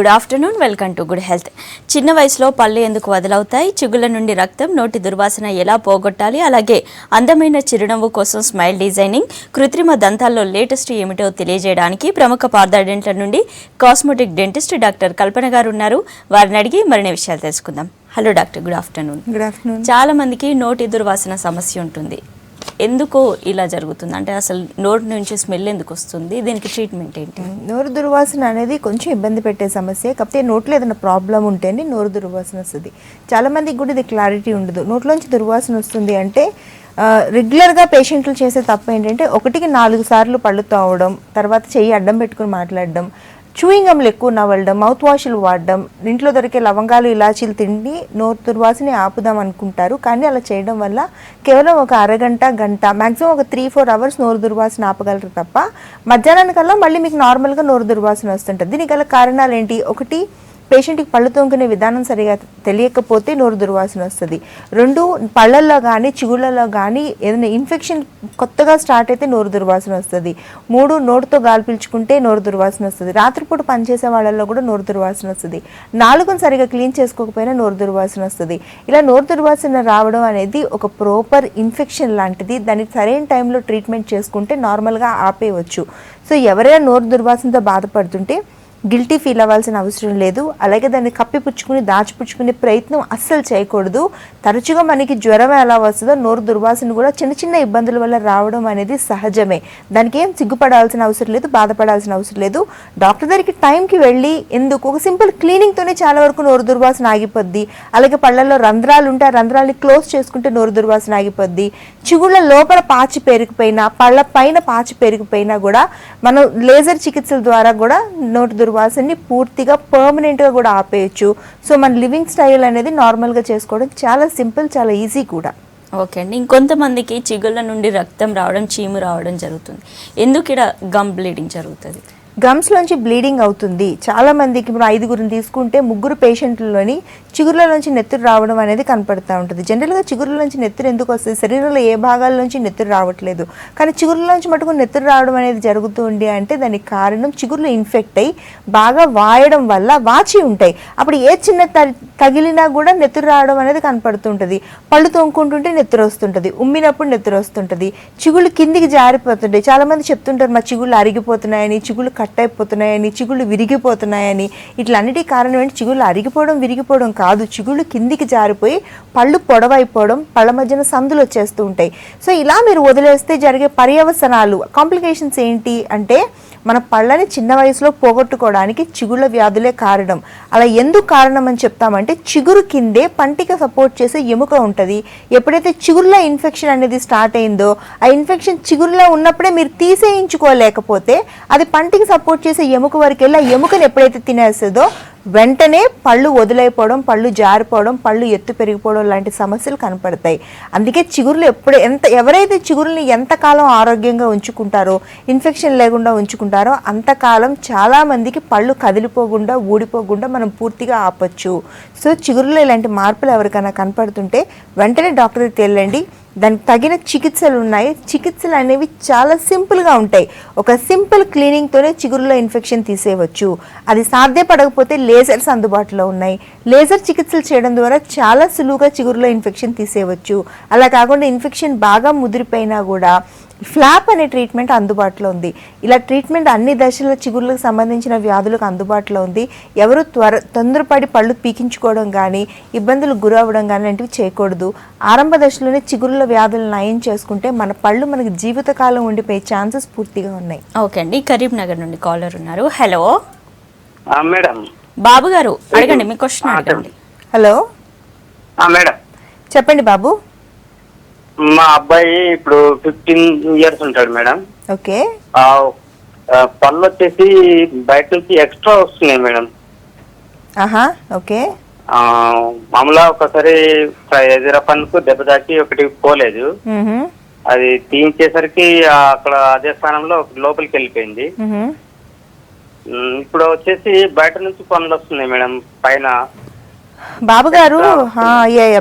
Good afternoon, welcome to good health. చిన్న వయసులో పళ్ళు ఎందుకు వదులవుతాయి, చిగుళ్ళ నుండి రక్తం, నోటి దుర్వాసన ఎలా పోగొట్టాలి, అలాగే అందమైన చిరునవ్వు కోసం స్మైల్ డిజైనింగ్, కృత్రిమ దంతాల్లో లేటెస్ట్ ఏమిటో తెలియజేయడానికి ప్రముఖ పార్థోడెంట్ల నుండి కాస్మెటిక్ డెంటిస్ట్ డాక్టర్ కల్పన గారు ఉన్నారు. వారిని అడిగి మరిన్ని విషయాలు తెలుసుకుందాం. Hello doctor, good afternoon. Good afternoon. చాలా మందికి నోటి దుర్వాసన సమస్య ఉంటుంది. ఎందుకో ఇలా జరుగుతుంది, అంటే అసలు నోటి నుంచి స్మెల్ ఎందుకు వస్తుంది, దీనికి ట్రీట్మెంట్ ఏంటి? నోరు దుర్వాసన అనేది కొంచెం ఇబ్బంది పెట్టే సమస్య. కాకపోతే నోట్లో ఏదైనా ప్రాబ్లం ఉంటేనే నోరు దుర్వాసన వస్తుంది. చాలా మందికి కూడా ఇది క్లారిటీ ఉండదు. నోట్లోంచి దుర్వాసన వస్తుంది అంటే రెగ్యులర్గా పేషెంట్లు చేసే తప్పు ఏంటంటే 1-4 సార్లు పళ్ళు తోవడం, తర్వాత చెయ్యి అడ్డం పెట్టుకుని మాట్లాడడం, చూయింగ్ గమ్లు ఎక్కువ నవ్వడం, మౌత్ వాష్లు వాడడం, ఇంట్లో దొరికే లవంగాలు ఇలాచీలు తిండి నోరు దుర్వాసని ఆపుదాం అనుకుంటారు. కానీ అలా చేయడం వల్ల కేవలం ఒక అరగంట గంట మ్యాక్సిమం ఒక 3-4 అవర్స్ నోరు దుర్వాసన ఆపగలరు తప్ప మధ్యాహ్నానికల్లా మళ్ళీ మీకు నార్మల్గా నోరు దుర్వాసన వస్తుంటుంది. దీనికి గల కారణాలు ఏంటి? ఒకటి, పేషెంట్కి పళ్ళు తోముకునే విధానం సరిగా తెలియకపోతే నోరు దుర్వాసన వస్తుంది. 2, పళ్ళల్లో కానీ చిగుళ్ళలో కానీ ఏదైనా ఇన్ఫెక్షన్ కొత్తగా స్టార్ట్ అయితే నోరు దుర్వాసన వస్తుంది. 3, నోరుతో గాలి పీల్చుకుంటే నోరు దుర్వాసన వస్తుంది. రాత్రిపూట పనిచేసే వాళ్ళల్లో కూడా నోరు దుర్వాసన వస్తుంది. 4 సరిగా క్లీన్ చేసుకోకపోయినా నోరు దుర్వాసన వస్తుంది. ఇలా నోరు దుర్వాసన రావడం అనేది ఒక ప్రాపర్ ఇన్ఫెక్షన్ లాంటిది. దాన్ని సరైన టైంలో ట్రీట్మెంట్ చేసుకుంటే నార్మల్గా ఆపేయవచ్చు. సో ఎవరైనా నోరు దుర్వాసనతో బాధపడుతుంటే గిల్టీ ఫీల్ అవ్వాల్సిన అవసరం లేదు. అలాగే దాన్ని కప్పిపుచ్చుకుని దాచిపుచ్చుకునే ప్రయత్నం అస్సలు చేయకూడదు. తరచుగా మనకి జ్వరం ఎలా వస్తుందో నోరు దుర్వాసన కూడా చిన్న చిన్న ఇబ్బందుల వల్ల రావడం అనేది సహజమే. దానికి ఏం సిగ్గుపడాల్సిన అవసరం లేదు, బాధపడాల్సిన అవసరం లేదు. డాక్టర్ దగ్గరికి టైంకి వెళ్ళి ఎందుకు ఒక సింపుల్ క్లీనింగ్తోనే చాలా వరకు నోరు దుర్వాసన ఆగిపోద్ది. అలాగే పళ్ళల్లో రంధ్రాలు ఉంటే ఆ రంధ్రాలని క్లోజ్ చేసుకుంటే నోరు దుర్వాసన ఆగిపోద్ది. చిగుళ్ళ లోపల పాచి పెరిగిపోయినా, పళ్ళ పైన పాచి పెరిగిపోయినా కూడా మనం లేజర్ చికిత్సల ద్వారా కూడా నోరు దుర్వాసనని పూర్తిగా పర్మనెంట్గా కూడా ఆపేయచ్చు. సో మన లివింగ్ స్టైల్ అనేది నార్మల్గా చేసుకోవడం చాలా సింపుల్, చాలా ఈజీ కూడా. ఓకే అండి. ఇంకొంతమందికి చిగుళ్ళ నుండి రక్తం రావడం, చీము రావడం జరుగుతుంది. ఎందుకు ఇక్కడ గమ్ బ్లీడింగ్ జరుగుతుంది? గమ్స్లోంచి బ్లీడింగ్ అవుతుంది. చాలా మందికి ఇప్పుడు 5 తీసుకుంటే 3 పేషెంట్లలోని చిగుర్ల నుంచి నెత్తురు రావడం అనేది కనపడుతూ ఉంటుంది. జనరల్గా చిగుర్ల నుంచి నెత్తురు ఎందుకు వస్తుంది? శరీరంలో ఏ భాగాల నుంచి నెత్తురు రావట్లేదు, కానీ చిగుర్ల నుంచి మటుకు నెత్తురు రావడం అనేది జరుగుతుంది. అంటే దానికి కారణం చిగుర్లు ఇన్ఫెక్ట్ అయ్యి బాగా వాయడం వల్ల వాచి ఉంటాయి. అప్పుడు ఏ చిన్న తగిలినా కూడా నెత్తురు రావడం అనేది కనపడుతుంటుంది. పళ్ళు తోముకుంటుంటే నెత్తురు వస్తుంటుంది, ఉమ్మినప్పుడు నెత్తురు వస్తుంటుంది, చిగుళ్ళు కిందికి జారిపోతుంటాయి. చాలామంది చెప్తుంటారు మా చిగుళ్ళు అరిగిపోతున్నాయని, చిగుళ్ళు కట్ అయిపోతున్నాయని, చిగుళ్ళు విరిగిపోతున్నాయని. ఇట్లన్నిటి కారణం ఏంటి? చిగుళ్ళు అరిగిపోవడం విరిగిపోవడం కాదు, చిగుళ్ళు కిందికి జారిపోయి పళ్ళు పొడవైపోవడం, పళ్ళ మధ్యన సందులు వచ్చేస్తూ ఉంటాయి. సో ఇలా మీరు వదిలేస్తే జరిగే పర్యవసనాలు, కాంప్లికేషన్స్ ఏంటి అంటే మన పళ్ళని చిన్న వయసులో పోగొట్టుకోవడానికి చిగుళ్ళ వ్యాధులే కారణం. అలా ఎందుకు కారణం అని చెప్తామంటే చిగురు కిందే పంటికి సపోర్ట్ చేసే ఎముక ఉంటుంది. ఎప్పుడైతే చిగురులో ఇన్ఫెక్షన్ అనేది స్టార్ట్ అయిందో ఆ ఇన్ఫెక్షన్ చిగురులో ఉన్నప్పుడే మీరు తీసేయించుకోలేకపోతే అది పంటికి సపోర్ట్ చేసే ఎముక వరకు వెళ్ళి ఆ ఎముకను ఎప్పుడైతే తినేస్తుందో వెంటనే పళ్ళు వదిలైపోవడం, పళ్ళు జారిపోవడం, పళ్ళు ఎత్తు పెరిగిపోవడం లాంటి సమస్యలు కనపడతాయి. అందుకే చిగురులు ఎవరైతే చిగురుల్ని ఎంతకాలం ఆరోగ్యంగా ఉంచుకుంటారో, ఇన్ఫెక్షన్ లేకుండా ఉంచుకుంటారో అంతకాలం చాలామందికి పళ్ళు కదిలిపోకుండా, ఊడిపోకుండా మనం పూర్తిగా ఆపచ్చు. సో చిగురులో ఇలాంటి మార్పులు ఎవరికైనా కనపడుతుంటే వెంటనే డాక్టర్ దగ్గరికి వెళ్ళండి. దానికి తగిన చికిత్సలు ఉన్నాయి. చికిత్సలు అనేవి చాలా సింపుల్గా ఉంటాయి. ఒక సింపుల్ క్లీనింగ్తోనే చిగురులో ఇన్ఫెక్షన్ తీసేయవచ్చు. అది సాధ్యపడకపోతే లేజర్స్ అందుబాటులో ఉన్నాయి. లేజర్ చికిత్సలు చేయడం ద్వారా చాలా సులువుగా చిగురులో ఇన్ఫెక్షన్ తీసేయవచ్చు. అలా కాకుండా ఇన్ఫెక్షన్ బాగా ముదిరిపోయినా కూడా ఫ్లాప్ అనే ట్రీట్మెంట్ అందుబాటులో ఉంది. ఇలా ట్రీట్మెంట్ అన్ని దశల చిగుర్లకు సంబంధించిన వ్యాధులకు అందుబాటులో ఉంది. ఎవరు తొందరపడి పళ్ళు పీకించుకోవడం కానీ, ఇబ్బందులకు గురవ్వడం కానీ లాంటివి చేయకూడదు. ఆరంభ దశలోనే చిగురుల వ్యాధులు నయం చేసుకుంటే మన పళ్ళు మనకి జీవితకాలం ఉండిపోయే ఛాన్సెస్ పూర్తిగా ఉన్నాయి. ఓకే అండి. కరీంనగర్ నుండి కాలర్ ఉన్నారు. Hello madam. బాబు గారు అడగండి, మీ క్వశ్చన్ అడగండి. హలో మేడం, చెప్పండి బాబు. మా అబ్బాయి ఇప్పుడు 15 years ఉంటాడు మేడం. ఓకే. పళ్ళు వచ్చేసి బయట నుంచి ఎక్స్ట్రా వస్తున్నాయి మేడం. ఆహా, ఓకే. మామూలుగా ఒకసారి ఎదుర పన్నుకు దెబ్బ తాకి ఒకటి పోలేదు, అది తీయించేసరికి అక్కడ అదే స్థానంలో లోపలికి వెళ్ళిపోయింది. ఇప్పుడు వచ్చేసి బయట నుంచి పనులు వస్తున్నాయి మేడం పైన. బాబు గారు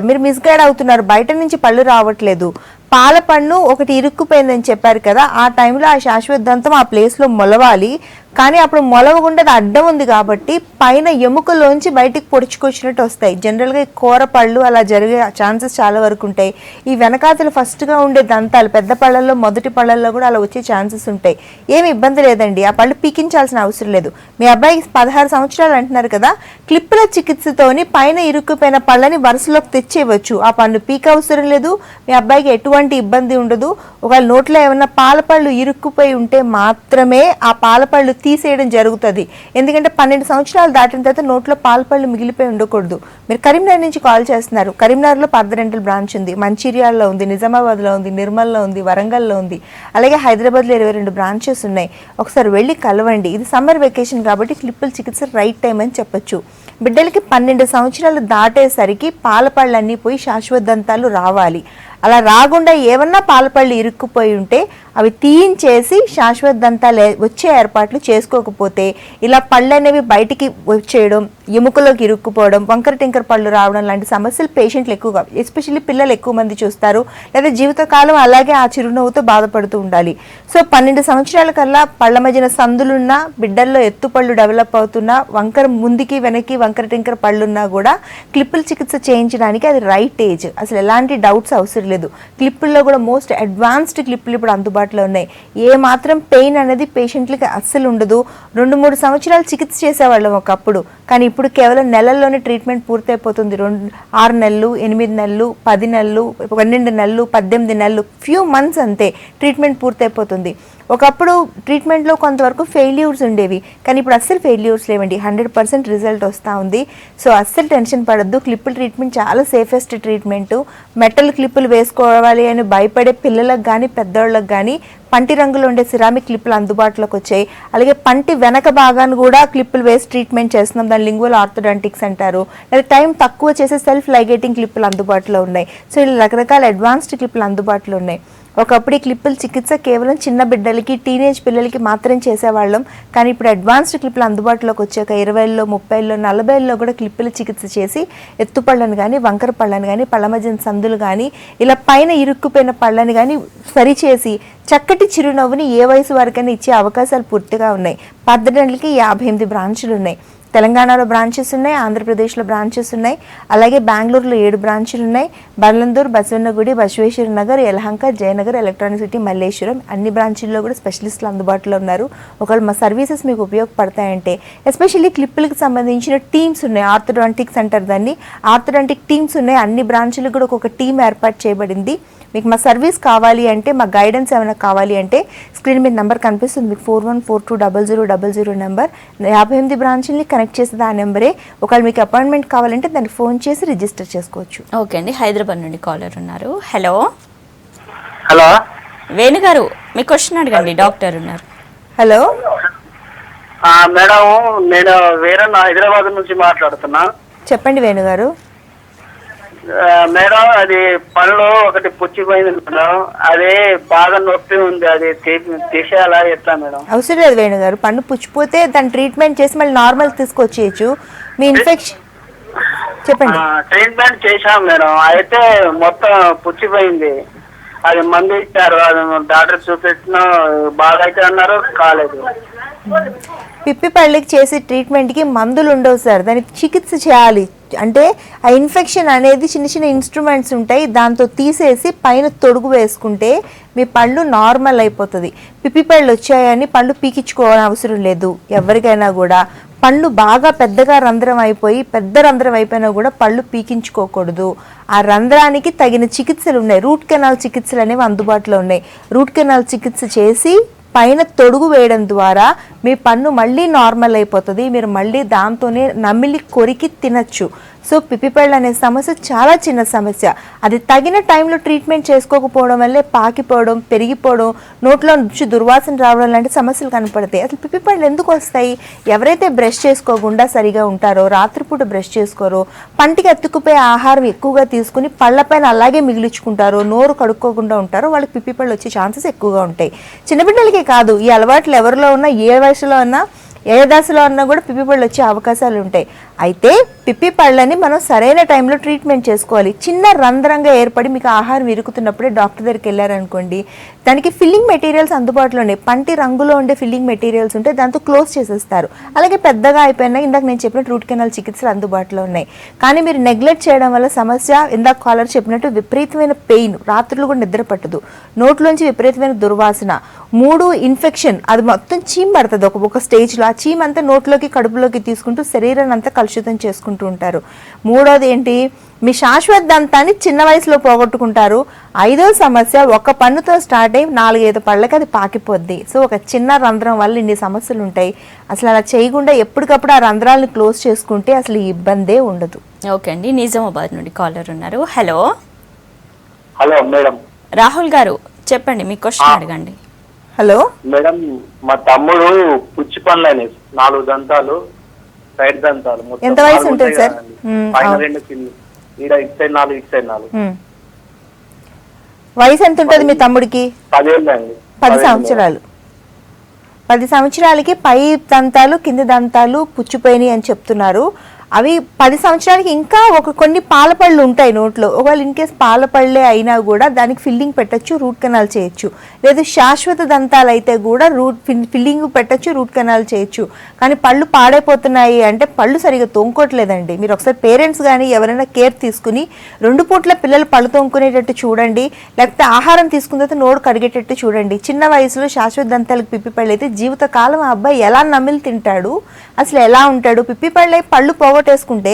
మీరు మిస్గైడ్ అవుతున్నారు. బయట నుంచి పళ్ళు రావట్లేదు, పాల పన్ను ఒకటి ఇరుక్కుపోయిందని చెప్పారు కదా, ఆ టైంలో ఆ శాశ్వత దంతం ఆ ప్లేస్లో మొలవాలి. కానీ అప్పుడు మొలవకుండా అది అడ్డం ఉంది కాబట్టి పైన ఎముకలోంచి బయటికి పొడుచుకొచ్చినట్టు వస్తాయి. జనరల్గా ఈ కూర పళ్ళు అలా జరిగే ఛాన్సెస్ చాలా వరకు ఉంటాయి. ఈ వెనకాతలు ఫస్ట్గా ఉండే దంతాలు పెద్ద పళ్ళల్లో మొదటి పళ్ళల్లో కూడా అలా వచ్చే ఛాన్సెస్ ఉంటాయి. ఏమి ఇబ్బంది లేదండి, ఆ పళ్ళు పీకించాల్సిన అవసరం లేదు. మీ అబ్బాయికి 16 సంవత్సరాలు అంటున్నారు కదా, క్లిప్పుల చికిత్సతోని పైన ఇరుక్కుపోయిన పళ్ళని వరుసలోకి తెచ్చేయవచ్చు. ఆ పళ్ళు పీక అవసరం లేదు, మీ అబ్బాయికి ఎటువంటి ఇబ్బంది ఉండదు. ఒకవేళ నోట్లో ఏమన్నా పాలపళ్ళు ఇరుక్కుపోయి ఉంటే మాత్రమే ఆ పాలపళ్ళు తీసేయడం జరుగుతుంది. ఎందుకంటే 12 సంవత్సరాలు దాటిన తర్వాత నోట్లో పాలపళ్ళు మిగిలిపోయి ఉండకూడదు. మీరు కరీంనగర్ నుంచి కాల్ చేస్తున్నారు. కరీంనగర్లో పర్దరెంటల్ బ్రాంచ్ ఉంది, మంచిర్యాలలో ఉంది, నిజామాబాద్లో ఉంది, నిర్మల్లో ఉంది, వరంగల్లో ఉంది, అలాగే హైదరాబాద్లో 22 బ్రాంచెస్ ఉన్నాయి. ఒకసారి వెళ్ళి కలవండి. ఇది సమ్మర్ వెకేషన్ కాబట్టి క్లిప్పుల చికిత్స రైట్ టైం అని చెప్పొచ్చు. బిడ్డలకి 12 సంవత్సరాలు దాటేసరికి పాలపళ్ళన్నీ పోయి శాశ్వత దంతాలు రావాలి. అలా రాకుండా ఏమన్నా పాలపళ్ళు ఇరుక్కుపోయి ఉంటే అవి తీయించేసి శాశ్వత దంతాలు వచ్చే ఏర్పాట్లు చేసుకోకపోతే ఇలా పళ్ళు అనేవి బయటికి వచ్చేయడం, ఎముకలోకి ఇరుక్కుపోవడం, వంకర టింకర పళ్ళు రావడం లాంటి సమస్యలు పేషెంట్లు ఎక్కువగా, ఎస్పెషల్లీ పిల్లలు ఎక్కువ మంది చూస్తారు. లేదా జీవితకాలం అలాగే ఆ చిరునవ్వుతో బాధపడుతూ ఉండాలి. సో 12 సంవత్సరాల కల్లా పళ్ళ మధ్యన సందులున్నా, బిడ్డల్లో ఎత్తుపళ్ళు డెవలప్ అవుతున్నా, వంకర ముందుకి వెనక్కి వంకర టింకర పళ్ళున్నా కూడా క్లిప్పుల చికిత్స చేయించడానికి అది రైట్ ఏజ్. అసలు ఎలాంటి డౌట్స్ అవసరం లేదు. క్లిప్పుల్లో కూడా మోస్ట్ అడ్వాన్స్డ్ క్లిప్పులు ఇప్పుడు అందుబాటులో ఉన్నాయి. ఏ మాత్రం పెయిన్ అనేది పేషెంట్లకి అస్సలు ఉండదు. 2-3 సంవత్సరాలు చికిత్స చేసేవాళ్ళం ఒకప్పుడు, కానీ ఇప్పుడు కేవలం నెలల్లోనే ట్రీట్మెంట్ పూర్తయిపోతుంది. 6 నెలలు, 8 నెలలు, 10 నెలలు, 12 నెలలు, 18 నెలలు, ఫ్యూ మంత్స్ అంతే ట్రీట్మెంట్ పూర్తయిపోతుంది. ఒకప్పుడు ట్రీట్మెంట్లో కొంతవరకు ఫెయిల్యూర్స్ ఉండేవి, కానీ ఇప్పుడు అస్సలు ఫెయిల్యూర్స్ లేవండి. 100% రిజల్ట్ వస్తూ ఉంది. సో అస్సలు టెన్షన్ పడద్దు. క్లిప్పుల ట్రీట్మెంట్ చాలా సేఫెస్ట్ ట్రీట్మెంట్. మెటల్ క్లిప్పులు వేసుకోవాలి అని భయపడే పిల్లలకు కానీ పెద్దవాళ్ళకి కానీ పంటి రంగులో ఉండే సిరామిక్ క్లిప్పులు అందుబాటులోకి వచ్చాయి. అలాగే పంటి వెనక భాగాన్ని కూడా క్లిప్పులు వేసి ట్రీట్మెంట్ చేస్తున్నాం. దాని లింగువల్ ఆర్థోడాంటిక్స్ అంటారు. లేదా టైం తక్కువ చేసే సెల్ఫ్ లైగేటింగ్ క్లిప్పులు అందుబాటులో ఉన్నాయి. సో ఇలా రకరకాల అడ్వాన్స్డ్ క్లిప్పులు అందుబాటులో ఉన్నాయి. ఒకప్పుడు ఈ క్లిప్పుల చికిత్స కేవలం చిన్న బిడ్డలకి, టీనేజ్ పిల్లలకి మాత్రం చేసేవాళ్ళం, కానీ ఇప్పుడు అడ్వాన్స్డ్ క్లిప్పులు అందుబాటులోకి వచ్చాక 20లో, 30లో, 40లో కూడా క్లిప్పుల చికిత్స చేసి ఎత్తుపళ్ళను కానీ, వంకర పళ్ళను కానీ, పళ్ళ మధ్యన సందులు కానీ, ఇలా పైన ఇరుక్కుపోయిన పళ్ళని కానీ సరిచేసి చక్కటి చిరునవ్వుని ఏ వయసు వరకైనా ఇచ్చే అవకాశాలు పూర్తిగా ఉన్నాయి. పర్దరెంటల్కి 58 బ్రాంచులు ఉన్నాయి. తెలంగాణలో బ్రాంచెస్ ఉన్నాయి, ఆంధ్రప్రదేశ్లో బ్రాంచెస్ ఉన్నాయి, అలాగే బెంగళూరులో 7 బ్రాంచులు ఉన్నాయి. బర్లందూర్, బసవన్నగుడి, బసవేశ్వర నగర్, యలహంక, జయనగర్, ఎలక్ట్రానిక్ సిటీ, మల్లేశ్వరం అన్ని బ్రాంచుల్లో కూడా స్పెషలిస్టులు అందుబాటులో ఉన్నారు. ఒకవేళ మా సర్వీసెస్ మీకు ఉపయోగపడతాయంటే, ఎస్పెషల్లీ క్లిప్పులకు సంబంధించిన టీమ్స్ ఉన్నాయి. ఆర్థోడాంటిక్స్ అంటారు దాన్ని. ఆర్థోడాంటిక్ టీమ్స్ ఉన్నాయి. అన్ని బ్రాంచులకు కూడా ఒక టీం ఏర్పాటు చేయబడింది. మీకు మా సర్వీస్ కావాలి అంటే, మా గైడెన్స్ ఏమైనా కావాలి అంటే స్క్రీన్ మీద నెంబర్ కనిపిస్తుంది మీకు, 41420000 నెంబర్. 58 బ్రాంచుల్ని కనెక్ట్ చేసేది ఆ నెంబరే. ఒకవేళ మీకు అపాయింట్మెంట్ కావాలంటే దాన్ని ఫోన్ చేసి రిజిస్టర్ చేసుకోవచ్చు. ఓకే అండి, హైదరాబాద్ నుండి కాలర్ ఉన్నారు. హలో హలో వేణు గారు, మీ క్వశ్చన్ అడగండి, డాక్టర్ ఉన్నారు. హలో మేడం, నేను వేరే హైదరాబాద్ నుంచి మాట్లాడుతున్నా. చెప్పండి వేణు గారు. మేడం, అది పళ్ళు ఒకటి పుచ్చిపోయింది మేడం. అదే బాగా నొప్పి ఉంది. అది తీసేయాలా ఎట్లా మేడం? అవసరం లేదు వేణు గారు. పన్ను పుచ్చిపోతే దాన్ని ట్రీట్మెంట్ చేసి మళ్ళీ నార్మల్ తీసుకొచ్చేయచ్చు. మీ ఇన్ఫెక్షన్ చెప్పండి. ట్రీట్మెంట్ చేశాం మేడం, అయితే మొత్తం పుచ్చిపోయింది. అది మందు ఇచ్చారు, అది డాక్టర్ చూపెట్టిన బాగా అయితే అన్నారు, కాలేదు. పిప్పి పళ్ళకి చేసే ట్రీట్మెంట్కి మందులు ఉండవు సార్, దానికి చికిత్స చేయాలి. అంటే ఆ ఇన్ఫెక్షన్ అనేది చిన్న చిన్న ఇన్స్ట్రుమెంట్స్ ఉంటాయి, దాంతో తీసేసి పైన తొడుగు వేసుకుంటే మీ పళ్ళు నార్మల్ అయిపోతుంది. పిప్పి పళ్ళు వచ్చాయని పళ్ళు పీకించుకోవాలని అవసరం లేదు. ఎవరికైనా కూడా పళ్ళు బాగా పెద్దగా రంధ్రం అయిపోయి, పెద్ద రంధ్రం అయిపోయినా కూడా పళ్ళు పీకించుకోకూడదు. ఆ రంధ్రానికి తగిన చికిత్సలు ఉన్నాయి. రూట్ కెనాల్ చికిత్సలు అనేవి అందుబాటులో ఉన్నాయి. రూట్ కెనాల్ చికిత్స చేసి పైన తొడుగు వేయడం ద్వారా మీ పన్ను మళ్ళీ నార్మల్ అయిపోతుంది. మీరు మళ్ళీ దాంతోనే నమిలి కొరికి తినచ్చు. సో పిప్పిపళ్ళు అనే సమస్య చాలా చిన్న సమస్య. అది తగిన టైంలో ట్రీట్మెంట్ చేసుకోకపోవడం వల్లే పాకిపోవడం, పెరిగిపోవడం, నోట్లో నుంచి దుర్వాసన రావడం లాంటి సమస్యలు కనపడతాయి. అసలు పిప్పిపళ్ళు ఎందుకు వస్తాయి? ఎవరైతే బ్రష్ చేసుకోకుండా సరిగా ఉంటారో, రాత్రిపూట బ్రష్ చేసుకోరో, పంటికి అతుక్కుపోయే ఆహారం ఎక్కువగా తీసుకుని పళ్ళపైన అలాగే మిగిలించుకుంటారో, నోరు కడుక్కోకుండా ఉంటారో, వాళ్ళకి పిప్పిపళ్ళు వచ్చే ఛాన్సెస్ ఎక్కువగా ఉంటాయి. చిన్నపిల్లలకే కాదు, ఈ అలవాట్లు ఎవరిలో ఉన్నా, ఏ వయసులో ఉన్నా ఏ దశలో అన్నా కూడా పిప్పి పళ్ళు వచ్చే అవకాశాలు ఉంటాయి. అయితే పిప్పి పళ్ళని మనం సరైన టైంలో ట్రీట్మెంట్ చేసుకోవాలి. చిన్న రంధ్రంగా ఏర్పడి మీకు ఆహారం ఇరుకుతున్నప్పుడే డాక్టర్ దగ్గరికి వెళ్ళారనుకోండి, దానికి ఫిల్లింగ్ మెటీరియల్స్ అందుబాటులో ఉన్నాయి. పంటి రంగులో ఉండే ఫిల్లింగ్ మెటీరియల్స్ ఉంటే దాంతో క్లోజ్ చేసేస్తారు. అలాగే పెద్దగా అయిపోయినా ఇందాక నేను చెప్పిన రూట్ కెనాల్ చికిత్సలు అందుబాటులో ఉన్నాయి. కానీ మీరు నెగ్లెక్ట్ చేయడం వల్ల సమస్య, ఇందాక కాలర్ చెప్పినట్టు విపరీతమైన పెయిన్, రాత్రులు కూడా నిద్ర పట్టదు, నోట్లోంచి విపరీతమైన దుర్వాసన, 3 ఇన్ఫెక్షన్, అది మొత్తం చీమ్ పడుతుంది ఒక స్టేజ్లో. ఆ చీమ్ అంతా నోట్లోకి కడుపులోకి తీసుకుంటూ శరీరాన్ని అంతా కలుషితం చేసుకుంటూ ఉంటారు. 3వది ఏంటి, మీ శాశ్వత దంతాన్ని చిన్న వయసులో పోగొట్టుకుంటారు. 5వ సమస్య, ఒక పన్నుతో స్టార్ట్ అయ్యి 4-5 పళ్ళకి అది పాకిపోద్ది. సో ఒక చిన్న రంధ్రం వల్ల ఇన్ని సమస్యలు ఉంటాయి. అసలు అలా చేయకుండా ఎప్పటికప్పుడు ఆ రంధ్రాలను క్లోజ్ చేసుకుంటే అసలు ఈ ఇబ్బందే ఉండదు. ఓకే అండి, నిజామాబాద్ నుండి కాలర్ ఉన్నారు. Hello hello madam. రాహుల్ గారు చెప్పండి, మీ క్వశ్చన్ అడగండి. హలో మేడం, మా తమ్ముడు పుచ్చి పనులు అయినాయి, 4 దంతాలు, సైడ్ దంతాలు మొత్తం. ఎంత వయసు ఉంటుంది సార్? పైన 2 కింద, ఈడ ఇటు సైడ్ 4, ఇటు సైడ్ 4. వయసు ఎంత ఉంటుంది మీ తమ్ముడికి? 10 ఏళ్ళు అండి. 10 సంవత్సరాలు. 10 సంవత్సరాలకి పై దంతాలు కింది దంతాలు పుచ్చిపోయినాయి అని చెప్తున్నారు. అవి 10 సంవత్సరాలకి ఇంకా కొన్ని పాలపళ్ళు ఉంటాయి నోట్లో. ఒకవేళ ఇన్ కేస్ పాలపళ్ళే అయినా కూడా దానికి ఫిల్లింగ్ పెట్టచ్చు, రూట్ కెనాల్ చేయొచ్చు. లేదు శాశ్వత దంతాలు అయితే కూడా ఫిల్లింగ్ పెట్టచ్చు, రూట్ కెనాల్ చేయొచ్చు. కానీ పళ్ళు పాడైపోతున్నాయి అంటే పళ్ళు సరిగా తోముకోవట్లేదండి. మీరు ఒకసారి పేరెంట్స్ కానీ ఎవరైనా కేర్ తీసుకుని 2 పూట్ల పిల్లలు పళ్ళు తోముకునేటట్టు చూడండి, లేకపోతే ఆహారం తీసుకున్న తర్వాత నోరు కడిగేటట్టు చూడండి. చిన్న వయసులో శాశ్వత దంతాలకు పిప్పి పళ్ళు అయితే జీవితకాలం ఆ అబ్బాయి ఎలా నమిలి తింటాడు, అసలు ఎలా ఉంటాడు? పిప్పి పళ్ళై పళ్ళు పోగొట్టేసుకుంటే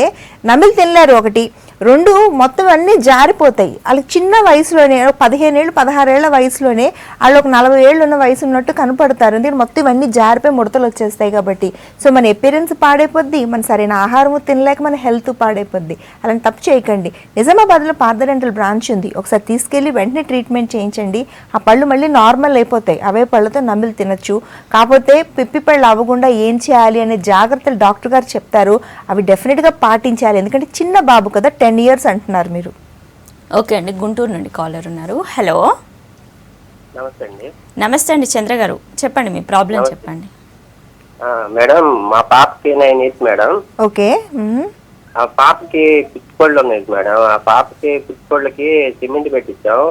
నమిలి తినలేరు. 1, 2 మొత్తం అన్నీ జారిపోతాయి. వాళ్ళకి చిన్న వయసులోనే 15 ఏళ్ళు 16 ఏళ్ల వయసులోనే వాళ్ళు ఒక 40 ఏళ్ళు ఉన్న వయసు ఉన్నట్టు కనపడతారు. ఎందుకంటే మొత్తం ఇవన్నీ జారిపోయి ముడతలు వచ్చేస్తాయి కాబట్టి. సో మన అపియరెన్స్ పాడైపోద్ది, మన సరైన ఆహారము తినలేక మన హెల్త్ పాడైపోద్ది. అలాంటి తప్పు చేయకండి. నిజామాబాద్లో పార్థ డెంటల్ బ్రాంచ్ ఉంది, ఒకసారి తీసుకెళ్ళి వెంటనే ట్రీట్మెంట్ చేయించండి. ఆ పళ్ళు మళ్ళీ నార్మల్ అయిపోతాయి, అవే పళ్ళతో నమిలి తినచ్చు. కాకపోతే పిప్పి పళ్ళు అవ్వకుండా ఏం చేయాలి అనే జాగ్రత్తలు డాక్టర్ గారు చెప్తారు, అవి డెఫినెట్గా పాటించాలి. ఎందుకంటే చిన్న బాబు కదా, 10 years అంటున్నారు మీరు. ఓకే అండి, గుంటూరు నుండి కాలర్ ఉన్నారు. హలో నమస్తే అండి. నమస్తే అండి, చంద్ర గారు చెప్పండి, మీ ప్రాబ్లం చెప్పండి. మేడం, మా పాపకి 9 years మేడం. ఓకే. ఆ పాపకి పిచ్చికోళ్ళు ఉన్నాయి మేడం. ఆ పాపకి పిచ్చికోళ్ళకి సిమెంట్ పెట్టించాం.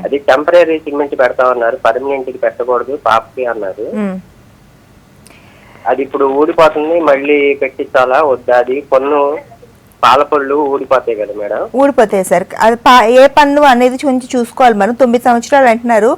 అది టెంపరీ సిమెంట్ పెడతామన్నారు, పర్మనెంట్ కి పెట్టకూడదు పాపకి అన్నారు. అది ఇప్పుడు ఊడిపోతుంది, మళ్ళీ పెట్టించాలా వద్దా? అది పన్ను పాలపళ్ళు ఊడిపోతాయి కదా మేడం? ఊడిపోతాయి సార్. అది ఏ పన్ను అనేది కొంచెం చూసుకోవాలి. మనం 9 సంవత్సరాలు అంటున్నారు,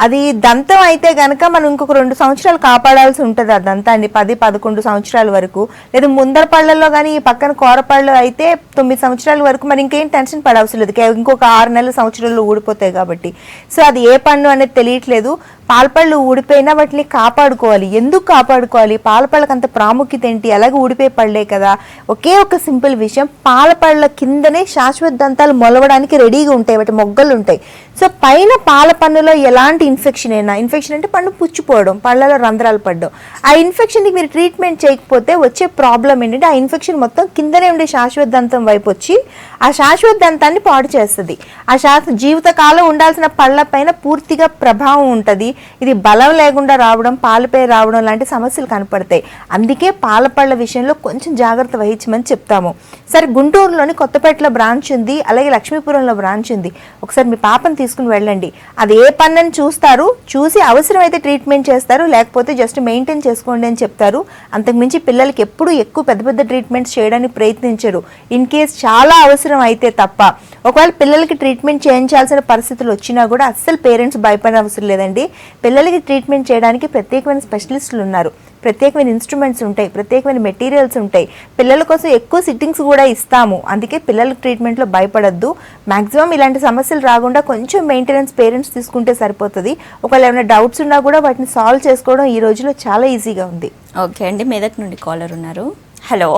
అది దంతం అయితే కనుక మనం ఇంకొక 2 సంవత్సరాలు కాపాడాల్సి ఉంటుంది ఆ దంతాన్ని, 10-11 సంవత్సరాల వరకు. లేదా ముందర పళ్ళల్లో కానీ ఈ పక్కన కూరపళ్ళు అయితే 9 సంవత్సరాల వరకు మరి ఇంకేం టెన్షన్ పడవలసిన లేదు, ఇంకొక 6 నెలల సంవత్సరాల్లో ఊడిపోతాయి కాబట్టి. సో అది ఏ పన్ను అనేది తెలియట్లేదు. పాలపళ్ళు ఊడిపోయినా వాటిని కాపాడుకోవాలి. ఎందుకు కాపాడుకోవాలి? పాలపళ్ళకి అంత ప్రాముఖ్యత ఏంటి? అలాగే ఊడిపోయే పళ్ళే కదా. ఒకే ఒక సింపుల్ విషయం, పాలపళ్ళ కిందనే శాశ్వత దంతాలు మొలవడానికి రెడీగా ఉంటాయి, వాటి మొగ్గలు ఉంటాయి. సో పైన పాల పన్నులో ఎలాంటి ఇన్ఫెక్షన్ అయినా, ఇన్ఫెక్షన్ అంటే పన్ను పుచ్చిపోవడం, పళ్ళలో రంధ్రాలు పడడం, ఆ ఇన్ఫెక్షన్కి మీరు ట్రీట్మెంట్ చేయకపోతే వచ్చే ప్రాబ్లం ఏంటంటే ఆ ఇన్ఫెక్షన్ మొత్తం కిందనే ఉండే శాశ్వత దంతం వైపు వచ్చి ఆ శాశ్వత దంతాన్ని పాడు చేస్తుంది. ఆ జీవితకాలం ఉండాల్సిన పళ్ళ పైన పూర్తిగా ప్రభావం ఉంటుంది. ఇది బలం లేకుండా రావడం, పాలపై రావడం లాంటి సమస్యలు కనపడతాయి. అందుకే పాలపళ్ళ విషయంలో కొంచెం జాగ్రత్త వహించమని చెప్తాము. సరే, గుంటూరులోని కొత్తపేటలో బ్రాంచ్ ఉంది, అలాగే లక్ష్మీపురంలో బ్రాంచ్ ఉంది. ఒకసారి మీ పాపను తీసుకుని వెళ్ళండి. అది ఏ పన్నని చూస్తారు, చూసి అవసరమైతే ట్రీట్మెంట్ చేస్తారు, లేకపోతే జస్ట్ మెయింటైన్ చేసుకోండి అని చెప్తారు. అంతకుమించి పిల్లలకి ఎప్పుడు ఎక్కువ పెద్ద పెద్ద ట్రీట్మెంట్స్ చేయడానికి ప్రయత్నించరు, ఇన్ కేస్ చాలా అవసరం అయితే తప్ప. ఒకవేళ పిల్లలకి ట్రీట్మెంట్ చేయించాల్సిన పరిస్థితులు వచ్చినా కూడా అస్సలు పేరెంట్స్ భయపడే అవసరం లేదండి. పిల్లలకి ట్రీట్మెంట్ చేయడానికి ప్రత్యేకమైన స్పెషలిస్టులు ఉన్నారు, ప్రత్యేకమైన ఇన్స్ట్రుమెంట్స్ ఉంటాయి, ప్రత్యేకమైన మెటీరియల్స్ ఉంటాయి. పిల్లల కోసం ఎక్కువ సిట్టింగ్స్ కూడా ఇస్తాము. అందుకే పిల్లల ట్రీట్మెంట్లో భయపడద్దు. మ్యాక్సిమం ఇలాంటి సమస్యలు రాకుండా కొంచెం మెయింటెనెన్స్ పేరెంట్స్ తీసుకుంటే సరిపోతుంది. ఒకవేళ ఏమైనా డౌట్స్ ఉన్నా కూడా వాటిని సాల్వ్ చేసుకోవడం ఈ రోజులో చాలా ఈజీగా ఉంది. ఓకే అండి, మెదక్ నుండి కాలర్ ఉన్నారు. Hello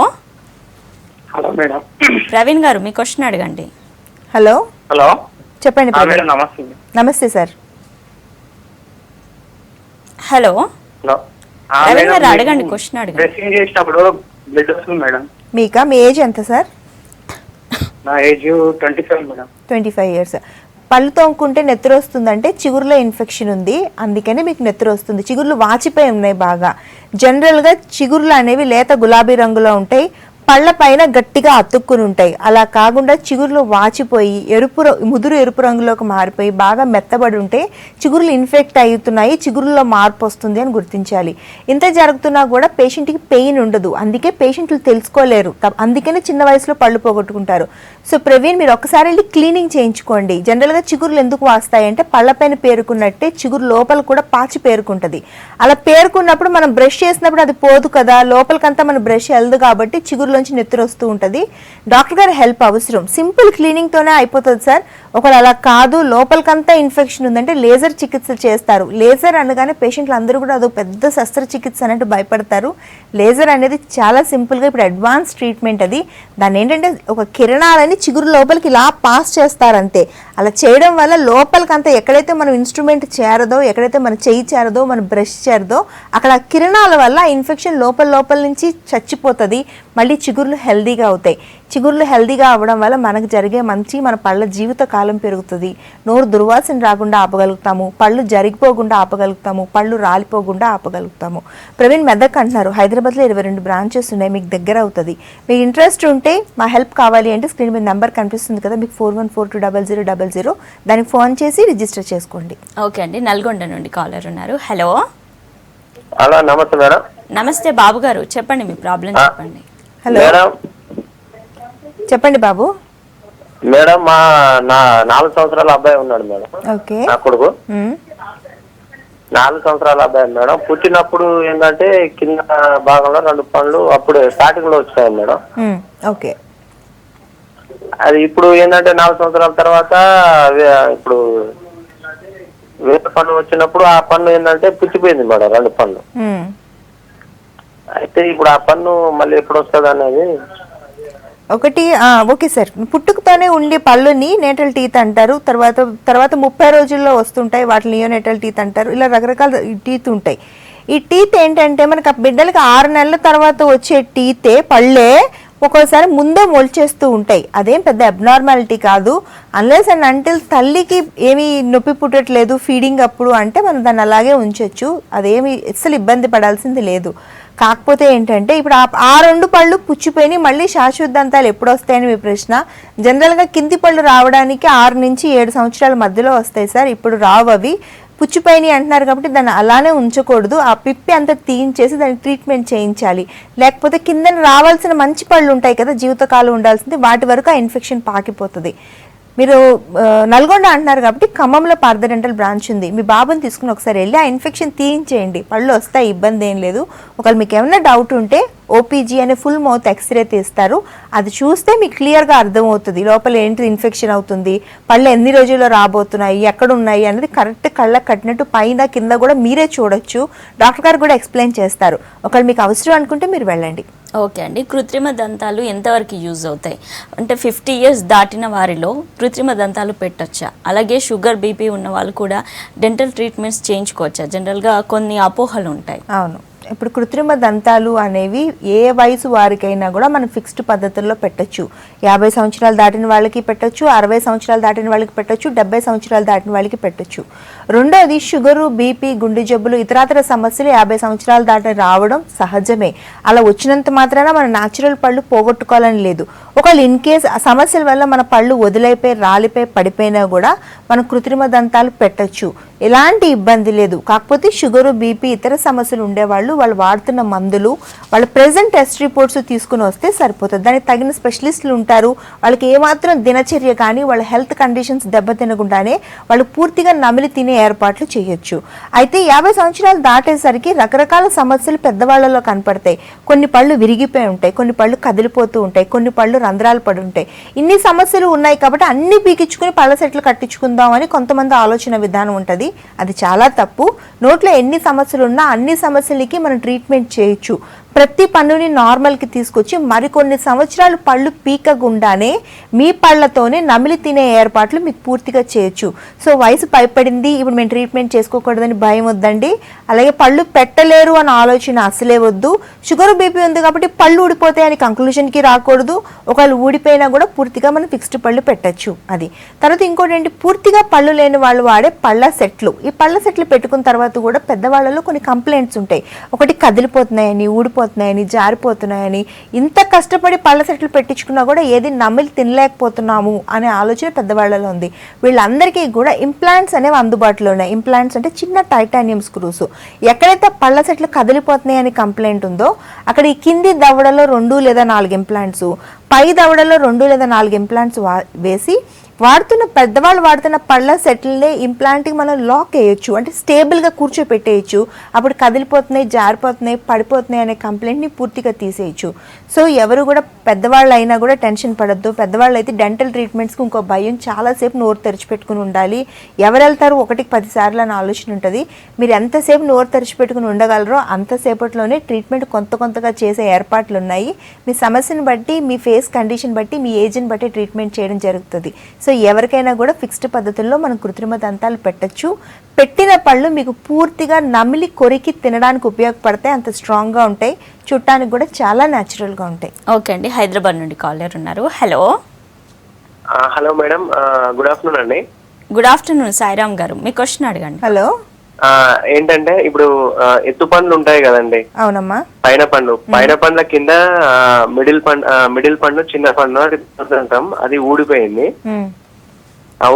hello madam. Praveen garu, మీ క్వశ్చన్ అడగండి. హలో హలో చెప్పండి. మేడం నమస్తే. నమస్తే సార్. హలో హలో ప్రవీణ్ గారు అడగండి, క్వశ్చన్ అడగండి. డ్రెస్సింగ్ చేసినప్పుడు బ్లడ్ వస్తుంది మేడం. మీకా? మీ ఏజ్ ఎంత సార్? నా ఏజ్ 25 మేడం. 25 years. పళ్ళు తోముకుంటే నెత్తురు వస్తుందంటే చిగురులో ఇన్ఫెక్షన్ ఉంది, అందుకని మీకు నెత్తురు వస్తుంది. చిగుర్లు వాచిపోయి ఉన్నాయి బాగా. జనరల్గా చిగుర్లు అనేవి లేత గులాబీ రంగులో ఉంటాయి, పళ్ళ పైన గట్టిగా అతుక్కుని ఉంటాయి. అలా కాకుండా చిగుర్లు వాచిపోయి ముదురు ఎరుపు రంగులోకి మారిపోయి బాగా మెత్తబడి ఉంటే చిగుర్లు ఇన్ఫెక్ట్ అవుతున్నాయి, చిగురులో మార్పు వస్తుంది అని గుర్తించాలి. ఇంత జరుగుతున్నా కూడా పేషెంట్కి పెయిన్ ఉండదు, అందుకే పేషెంట్లు తెలుసుకోలేరు, అందుకనే చిన్న వయసులో పళ్ళు పోగొట్టుకుంటారు. సో ప్రవీణ్, మీరు ఒక్కసారి వెళ్ళి క్లీనింగ్ చేయించుకోండి. జనరల్గా చిగుర్లు ఎందుకు వాస్తాయి అంటే పళ్ళపైన పేరుకున్నట్టే చిగురు లోపల కూడా పాచి పేరుకుంటుంది. అలా పేరుకున్నప్పుడు మనం బ్రష్ చేసినప్పుడు అది పోదు కదా, లోపలికంతా మన బ్రష్ వెళ్దు కాబట్టి చిగురులోంచి నెత్తురు వస్తూ ఉంటుంది. డాక్టర్ గారి హెల్ప్ అవసరం. సింపుల్ క్లీనింగ్ తోనే అయిపోతుంది సార్. ఒకవేళ అలా కాదు, లోపలికంతా ఇన్ఫెక్షన్ ఉందంటే లేజర్ చికిత్స చేస్తారు. లేజర్ అనగానే పేషెంట్లు అందరూ కూడా అదో పెద్ద శస్త్రచికిత్స అన్నట్టు భయపడతారు. లేజర్ అనేది చాలా సింపుల్గా ఇప్పుడు అడ్వాన్స్ ట్రీట్మెంట్ అది. దాన్ని ఏంటంటే ఒక కిరణాలని చిగురు లోపలికి ఇలా పాస్ చేస్తారంతే. అలా చేయడం వల్ల లోపలికంతా ఎక్కడైతే మనం ఇన్స్ట్రుమెంట్ చేరదో, ఎక్కడైతే మన చెయ్యి చేరదో, మన బ్రష్ చేరదో అక్కడ కిరణాల వల్ల ఇన్ఫెక్షన్ లోపల నుంచి చచ్చిపోతుంది. మళ్ళీ చిగుర్లు హెల్దీగా అవుతాయి. చిగుర్లు హెల్దీగా అవ్వడం వల్ల మనకు జరిగే మన పళ్ళ జీవిత కాలం పెరుగుతుంది. నోరు దుర్వాసన రాకుండా ఆపగలుగుతాము, పళ్ళు జరిగిపోకుండా ఆపగలుగుతాము, పళ్ళు రాలిపోకుండా ఆపగలుగుతాము. ప్రవీణ్ మెదక్ అంటున్నారు, హైదరాబాద్లో 22 బ్రాంచెస్ ఉన్నాయి, మీకు దగ్గర అవుతుంది. మీకు ఇంట్రెస్ట్ ఉంటే మా హెల్ప్ కావాలి అంటే స్క్రీన్ మీద నెంబర్ కనిపిస్తుంది కదా, మీకు 41420000, దానికి ఫోన్ చేసి రిజిస్టర్ చేసుకోండి. ఓకే అండి, నల్గొండ నుండి కాలర్ ఉన్నారు. హలో. హలో, నమస్తే మేడం. నమస్తే బాబు గారు, చెప్పండి మీ ప్రాబ్లం చెప్పండి. హలో చెప్పండి బాబు. మేడం, మా 4 సంవత్సరాల అబ్బాయి ఉన్నాడు మేడం. ఓకే. నా కొడుకు 4 సంవత్సరాల అబ్బాయి మేడం. పుట్టినప్పుడు ఏంటంటే కింద భాగంలో 2 పళ్ళు అప్పుడు స్టార్టింగ్ లో వచ్చాయి మేడం. ఓకే. అది ఇప్పుడు ఏంటంటే 4 సంవత్సరాల తర్వాత ఇప్పుడు వేరే పన్ను వచ్చినప్పుడు ఆ పన్ను ఏంటంటే పుచ్చిపోయింది మేడం, 2 పళ్ళు. అయితే ఇప్పుడు ఆ పన్ను మళ్ళీ ఎప్పుడు వస్తుంది అనేది ఒకటి. ఓకే సార్, పుట్టుకతోనే ఉండే పళ్ళుని నేటల్ టీత్ అంటారు. తర్వాత 30 రోజుల్లో వస్తుంటాయి, వాటిని నియోనేటల్ టీత్ అంటారు. ఇలా రకరకాల టీత్ ఉంటాయి. ఈ టీత్ ఏంటంటే మనకు ఆ బిడ్డలకి 6 నెలల తర్వాత వచ్చే టీతే పళ్ళే ఒక్కోసారి ముందే మొలిచేస్తూ ఉంటాయి. అదేం పెద్ద అబ్నార్మాలిటీ కాదు. అన్లెస్ అండ్ అంటిల్ తల్లికి ఏమీ నొప్పి పుట్టట్లేదు ఫీడింగ్ అప్పుడు అంటే మనం దాన్ని అలాగే ఉంచవచ్చు, అదేమి అస్సలు ఇబ్బంది పడాల్సింది లేదు. కాకపోతే ఏంటంటే ఇప్పుడు ఆ 2 పళ్ళు పుచ్చిపోయి మళ్ళీ శాశ్వత దంతాలు ఎప్పుడు వస్తాయని మీ ప్రశ్న. జనరల్గా కింది పళ్ళు రావడానికి 6 నుంచి 7 సంవత్సరాల మధ్యలో వస్తాయి సార్. ఇప్పుడు రావు, అవి పుచ్చిపోయినాయి అంటున్నారు కాబట్టి దాన్ని అలానే ఉంచకూడదు. ఆ పిప్పి అంతా తీయించేసి దానికి ట్రీట్మెంట్ చేయించాలి. లేకపోతే కిందన రావాల్సిన మంచి పళ్ళు ఉంటాయి కదా, జీవితకాలం ఉండాల్సింది, వాటి వరకు ఆ ఇన్ఫెక్షన్ పాకిపోతుంది. మీరు నల్గొండ అంటున్నారు కాబట్టి ఖమ్మంలో పార్థడెంటల్ బ్రాంచ్ ఉంది. మీ బాబుని తీసుకుని ఒకసారి వెళ్ళి ఆ ఇన్ఫెక్షన్ తీయించేయండి, పళ్ళు వస్తాయి, ఇబ్బంది ఏం లేదు. ఒకవేళ మీకు ఏమైనా డౌట్ ఉంటే ఓపీజీ అనే ఫుల్ మౌత్ ఎక్స్రే తీస్తారు, అది చూస్తే మీకు క్లియర్గా అర్థమవుతుంది లోపల ఏంటి ఇన్ఫెక్షన్ అవుతుంది, పళ్ళు ఎన్ని రోజుల్లో రాబోతున్నాయి, ఎక్కడ ఉన్నాయి అనేది కరెక్ట్ కళ్ళకు కట్టినట్టు పైన కింద కూడా మీరే చూడొచ్చు. డాక్టర్ గారు కూడా ఎక్స్ప్లెయిన్ చేస్తారు. ఒకవేళ మీకు అవసరం అనుకుంటే మీరు వెళ్ళండి. ఓకే అండి, కృత్రిమ దంతాలు ఎంతవరకు యూజ్ అవుతాయి అంటే 50 years దాటిన వారిలో కృత్రిమ దంతాలు పెట్టొచ్చా? అలాగే షుగర్ బీపీ ఉన్న వాళ్ళు కూడా డెంటల్ ట్రీట్మెంట్స్ చేయించుకోవచ్చా? జనరల్గా కొన్ని అపోహలు ఉంటాయి. అవును, ఇప్పుడు కృత్రిమ దంతాలు అనేవి ఏ వయసు వారికైనా కూడా మనం ఫిక్స్డ్ పద్ధతుల్లో పెట్టొచ్చు. 50 సంవత్సరాలు దాటిన వాళ్ళకి పెట్టొచ్చు, 60 సంవత్సరాలు దాటిన వాళ్ళకి పెట్టొచ్చు, 70 సంవత్సరాలు దాటిన వాళ్ళకి పెట్టొచ్చు. రెండోది షుగరు, బీపీ, గుండె జబ్బులు, ఇతరాతర సమస్యలు 50 సంవత్సరాలు దాటి రావడం సహజమే. అలా వచ్చినంత మాత్రాన మన న్యాచురల్ పళ్ళు పోగొట్టుకోవాలని లేదు. ఒకవేళ ఇన్ కేస్ ఆ సమస్యల వల్ల మన పళ్ళు వదిలైపోయి రాలిపోయి పడిపోయినా కూడా మనం కృత్రిమ దంతాలు పెట్టొచ్చు, ఎలాంటి ఇబ్బంది లేదు. కాకపోతే షుగరు, బీపీ, ఇతర సమస్యలు ఉండేవాళ్ళు వాళ్ళు వాడుతున్న మందులు, వాళ్ళ ప్రెజెంట్ టెస్ట్ రిపోర్ట్స్ తీసుకుని వస్తే సరిపోతుంది. దానికి తగిన స్పెషలిస్టులు ఉంటారు. వాళ్ళకి ఏమాత్రం దినచర్య కానీ వాళ్ళ హెల్త్ కండిషన్స్ దెబ్బతినకుండానే వాళ్ళు పూర్తిగా నమిలి తినే ఏర్పాట్లు చేయొచ్చు. అయితే 50 సంవత్సరాలు దాటేసరికి రకరకాల సమస్యలు పెద్దవాళ్ళలో కనపడతాయి. కొన్ని పళ్ళు విరిగిపోయి ఉంటాయి, కొన్ని పళ్ళు కదిలిపోతూ ఉంటాయి, కొన్ని పళ్ళు రంధ్రాలు పడి ఉంటాయి. ఇన్ని సమస్యలు ఉన్నాయి కాబట్టి అన్ని పీకించుకుని పళ్ళ సెట్లు కట్టించుకుందాం అని కొంతమంది ఆలోచన విధానం ఉంటుంది. అది చాలా తప్పు. నోట్లో ఎన్ని సమస్యలు ఉన్నా అన్ని సమస్యలకి మనం ట్రీట్మెంట్ చేయొచ్చు. ప్రతి పన్నుని నార్మల్కి తీసుకొచ్చి మరికొన్ని సంవత్సరాలు పళ్ళు పీకకుండానే మీ పళ్ళతోనే నమిలి తినే ఏర్పాట్లు మీకు పూర్తిగా చేయొచ్చు. సో వయసు పైపడింది, ఇప్పుడు మేము ట్రీట్మెంట్ చేసుకోకూడదని భయం వద్దండి. అలాగే పళ్ళు పెట్టలేరు అన్న ఆలోచన అసలే వద్దు. షుగర్ బీపీ ఉంది కాబట్టి పళ్ళు ఊడిపోతాయి అని కంక్లూషన్కి రాకూడదు. ఒకవేళ ఊడిపోయినా కూడా పూర్తిగా మనం ఫిక్స్డ్ పళ్ళు పెట్టచ్చు. అది తర్వాత ఇంకోటి ఏంటి, పూర్తిగా పళ్ళు లేని వాళ్ళు వాడే పళ్ళ సెట్లు. ఈ పళ్ళ సెట్లు పెట్టుకున్న తర్వాత కూడా పెద్దవాళ్ళలో కొన్ని కంప్లైంట్స్ ఉంటాయి. ఒకటి కదిలిపోతున్నాయని, ఊడిపోతున్నాయని, జారిపోతున్నాయని. ఇంత కష్టపడి పళ్ళ సెట్లు పెట్టించుకున్నా కూడా ఏది నమిలి తినలేకపోతున్నాము అనే ఆలోచన పెద్దవాళ్ళలో ఉంది. వీళ్ళందరికీ కూడా ఇంప్లాంట్స్ అనేవి అందుబాటులో ఉన్నాయి. ఇంప్లాంట్స్ అంటే చిన్న టైటానియం స్క్రూస్. ఎక్కడైతే పళ్ళ సెట్లు కదిలిపోతున్నాయి అని కంప్లైంట్ ఉందో అక్కడ ఈ కింది దవడలో 2 లేదా 4 ఇంప్లాంట్స్, పై దవడలో 2 లేదా 4 ఇంప్లాంట్స్ వేసి పెద్దవాళ్ళు వాడుతున్న పళ్ళ సెటిల్నే ఇంప్లాంట్కి మనం లాక్ వేయొచ్చు, అంటే స్టేబుల్గా కూర్చోపెట్టేయచ్చు. అప్పుడు కదిలిపోతున్నాయి, జారిపోతున్నాయి, పడిపోతున్నాయి అనే కంప్లైంట్ని పూర్తిగా తీసేయచ్చు. సో ఎవరు కూడా పెద్దవాళ్ళు అయినా కూడా టెన్షన్ పడద్దు. పెద్దవాళ్ళు అయితే డెంటల్ ట్రీట్మెంట్స్కి ఇంకో భయం, చాలాసేపు నోరు తెరిచిపెట్టుకుని ఉండాలి. ఎవరు వెళ్తారు 1కి 10 సార్లు అనే ఆలోచన ఉంటుంది. మీరు ఎంతసేపు నోరు తెరిచిపెట్టుకుని ఉండగలరో అంతసేపట్లోనే ట్రీట్మెంట్ కొంతగా చేసే ఏర్పాట్లు ఉన్నాయి. మీ సమస్యను బట్టి, మీ ఫేస్ కండిషన్ బట్టి, మీ ఏజ్ని బట్టి ట్రీట్మెంట్ చేయడం జరుగుతుంది. సో ఎవరికైనా కూడా ఫిక్స్డ్ పద్ధతుల్లో మనం కృత్రిమ దంతాలు పెట్టచ్చు. పెట్టిన పళ్ళు మీకు పూర్తిగా నమిలి కొరికి తినడానికి ఉపయోగపడతాయి. అంత స్ట్రాంగ్గా ఉంటాయి, చూడటానికి కూడా చాలా న్యాచురల్గా ఉంటాయి. ఓకే అండి, హైదరాబాద్ నుండి కాలర్ ఉన్నారు. Hello. Hello madam, good afternoon అండి. గుడ్ ఆఫ్టర్నూన్ సాయిరామ్ గారు, మీ క్వశ్చన్ అడగండి. హలో. ఏంటంటే ఇప్పుడు ఎత్తు పండ్లు ఉంటాయి కదండి. అవునమ్మా. పైన పండ్ల కింద మిడిల్ పండు చిన్న పండు అది అంటాం, అది ఊడిపోయింది.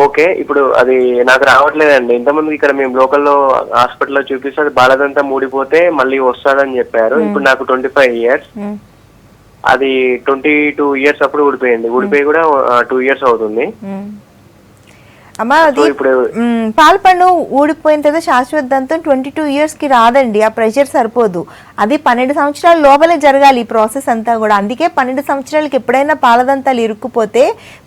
ఓకే, ఇప్పుడు అది నాకు రావట్లేదండి. ఇంతకుముందు ఇక్కడ మేము లోకల్లో హాస్పిటల్లో చూపిస్తే అది బాలదంతా ఊడిపోతే మళ్ళీ వస్తాడని చెప్పారు. ఇప్పుడు నాకు 25 years, అది 22 years అప్పుడు ఊడిపోయింది. ఊడిపోయి కూడా 2 years అవుతుంది. అమ్మా అది పాలపండు ఊడిపోయిన తర్వాత శాశ్వత దంతం 22 yearsకి రాదండి. ఆ ప్రెషర్ సరిపోదు. అది 12 సంవత్సరాల లోపలే జరగాలి ఈ ప్రాసెస్ అంతా కూడా. అందుకే 12 సంవత్సరాలకి ఎప్పుడైనా పాలదంతాలు ఇరుక్కుపోతే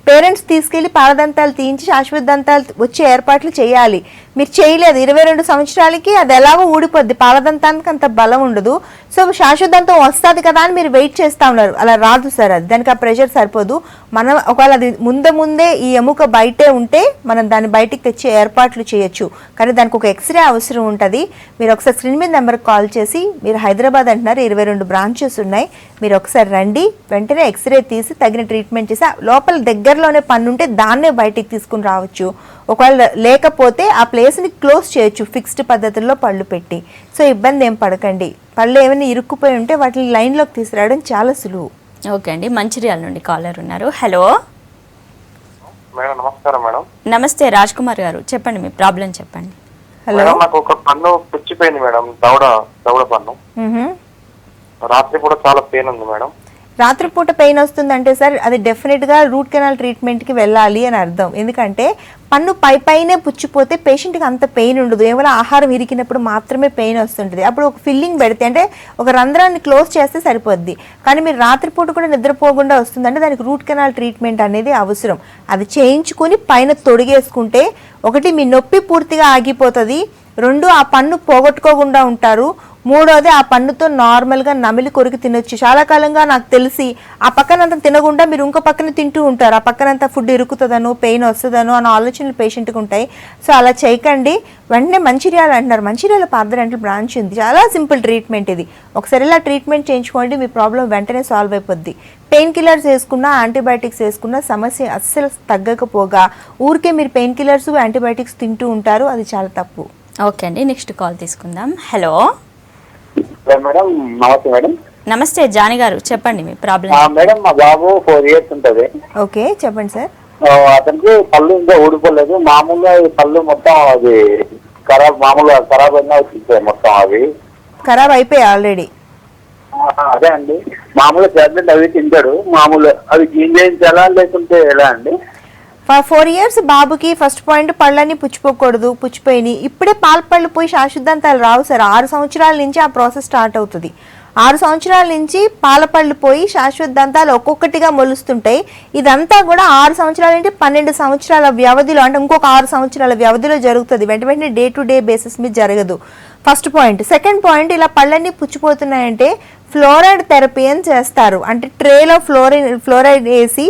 పేరెంట్స్ తీసుకెళ్లి పాలదంతాలు తీయించి శాశ్వత దంతాలు వచ్చే ఏర్పాట్లు చేయాలి. మీరు చేయలేదు, 22 సంవత్సరాలకి అది ఎలాగో ఊడిపోద్ది. పాలదంతానికి అంత బలం ఉండదు. సో శాశ్వత దంతం వస్తుంది కదా అని మీరు వెయిట్ చేస్తూ ఉన్నారు. అలా రాదు సార్, అది దానికి ఆ ప్రెషర్ సరిపోదు. మనం ఒకవేళ అది ముందే ఈ ఎముక బయటే ఉంటే మనం దాన్ని బయటికి తెచ్చే ఏర్పాట్లు చేయొచ్చు. కానీ దానికి ఒక ఎక్స్రే అవసరం ఉంటుంది. మీరు ఒకసారి స్క్రీన్ మీద నెంబర్కి కాల్ చేసి, మీరు హైదరాబాద్ అంటున్నారు, 22 బ్రాంచెస్ ఉన్నాయి, మీరు ఒకసారి రండి, వెంటనే ఎక్స్రే తీసి తగిన ట్రీట్మెంట్ చేసి లోపల దగ్గరలోనే పన్ను ఉంటే దాన్నే బయటికి తీసుకుని రావచ్చు. ఒకవేళ లేకపోతే ఆ ప్లేస్ని క్లోజ్ చేయొచ్చు ఫిక్స్డ్ పద్ధతుల్లో పళ్ళు పెట్టి. సో ఇబ్బంది ఏం పడకండి. పళ్ళు ఏమైనా ఇరుక్కుపోయి ఉంటే వాటిని లైన్లోకి తీసుకురావడం చాలా సులువు. ఓకే అండి, మంచిర్యాల నుండి కాలర్ ఉన్నారు. హలో మేడం, నమస్కారం మేడం. నమస్తే రాజ్ కుమార్ గారు, చెప్పండి మీ ప్రాబ్లం చెప్పండి. హలో. నాకు ఒక పన్ను పుచ్చిపోయింది మేడం, దవడ పన్ను. రాత్రి కూడా చాలా పెయిన్ ఉంది మేడం. రాత్రిపూట పెయిన్ వస్తుందంటే సార్ అది డెఫినెట్గా రూట్ కెనాల్ ట్రీట్మెంట్కి వెళ్ళాలి అని అర్థం. ఎందుకంటే పన్ను పైనే పుచ్చిపోతే పేషెంట్కి అంత పెయిన్ ఉండదు. ఏమైనా ఆహారం ఇరికినప్పుడు మాత్రమే పెయిన్ వస్తుంటుంది. అప్పుడు ఒక ఫిల్లింగ్ పెడితే, అంటే ఒక రంధ్రాన్ని క్లోజ్ చేస్తే సరిపోద్ది. కానీ మీరు రాత్రిపూట కూడా నిద్రపోకుండా వస్తుందంటే దానికి రూట్ కెనాల్ ట్రీట్మెంట్ అనేది అవసరం. అది చేయించుకుని పైన తొడిగేసుకుంటే ఒకటి మీ నొప్పి పూర్తిగా ఆగిపోతుంది, 2 ఆ పన్ను పోగొట్టుకోకుండా ఉంటారు, 3వది ఆ పన్నుతో నార్మల్గా నమిలి కొరికి తినొచ్చు. చాలా కాలంగా నాకు తెలిసి ఆ పక్కనంతా తినకుండా మీరు ఇంకో పక్కన తింటూ ఉంటారు. ఆ పక్కనంతా ఫుడ్ ఇరుకుతుందనో పెయిన్ వస్తుందనో అన్న ఆలోచనలు పేషెంట్కి ఉంటాయి. సో అలా చేయకండి. వెంటనే మంచిర్యాల అంటున్నారు, మంచిర్యాల పార్థ డెంటల్ బ్రాంచ్ ఉంది. చాలా సింపుల్ ట్రీట్మెంట్ ఇది. ఒకసారి ఇలా ట్రీట్మెంట్ చేయించుకోండి, మీ ప్రాబ్లం వెంటనే సాల్వ్ అయిపోద్ది. పెయిన్ కిల్లర్స్ వేసుకున్నా, యాంటీబయాటిక్స్ వేసుకున్నా సమస్య అస్సలు తగ్గకపోగా ఊరికే మీరు పెయిన్ కిల్లర్స్ యాంటీబయాటిక్స్ తింటూ ఉంటారు. అది చాలా తప్పు. ఓకే అండి, నెక్స్ట్ కాల్ తీసుకుందాం. హలో మేడం, నమస్తే మేడం. నమస్తే జాని గారు, చెప్పండి మీ ప్రాబ్లం. మేడం, మా బాబు 4 years ఉంటుంది. ఓకే చెప్పండి సార్. అతనికి పళ్ళు ఇంకా ఊడిపోలేదు. మామూలుగా ఈ పళ్ళు మొత్తం అది మామూలుగా ఖరాబ్ అయినా వచ్చింది, మొత్తం అవి ఖరాబ్ అయిపోయాయి ఆల్రెడీ. అదే అండి, మామూలుగా టాబ్లెట్ అవి తింటాడు. మామూలు అవి క్లీన్ చేయించాలా లేకుంటే ఎలా అండి? 4 years బాబుకి ఫస్ట్ పాయింట్ పళ్ళని పుచ్చిపోయినాయి. ఇప్పుడే పళ్ళు పోయి శాశ్వతంతాలు రావు సార్. 6 సంవత్సరాల నుంచి ఆ ప్రాసెస్ స్టార్ట్ అవుతుంది. 6 సంవత్సరాల నుంచి పాలపళ్ళు పోయి శాశ్వత దంతాలు ఒక్కొక్కటిగా మొలుస్తుంటాయి. ఇదంతా కూడా 6 సంవత్సరాల నుండి 12 సంవత్సరాల వ్యవధిలో, అంటే ఇంకొక 6 సంవత్సరాల వ్యవధిలో జరుగుతుంది. వెంటనే డే టు డే బేసిస్ మీద జరగదు. First point. సెకండ్ పాయింట్, ఇలా పళ్ళన్నీ పుచ్చిపోతున్నాయంటే ఫ్లోరైడ్ థెరపీ అని చేస్తారు. అంటే ట్రేలో ఫ్లోరైడ్ వేసి